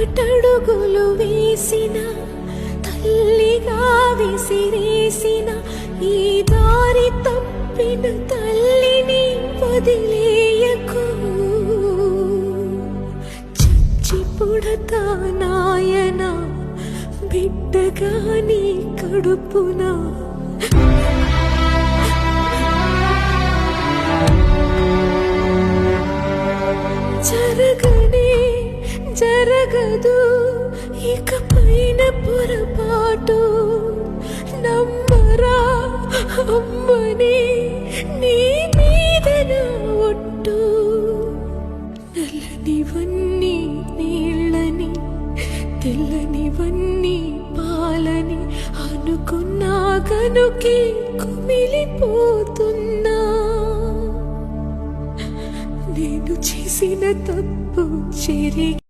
తప్పటడుగులు వేసిన తల్లిగా విసిరేసిన ఈ దారి తప్పిన తల్లిని వదిలేయకు. చచ్చి పుడతా నాయన బిడ్డగా నీ కడుపున. జరగదు ఇకపైన పొరపాటు. నమ్మరా అమ్మని నీ మీద నా ఒట్టు. నల్లనివన్నీ నీళ్ళని తెల్లనివన్నీ పాలని అనుకున్నా గనుకే కుమిలిపోతున్నా. నేను చేసిన తప్పు చెరి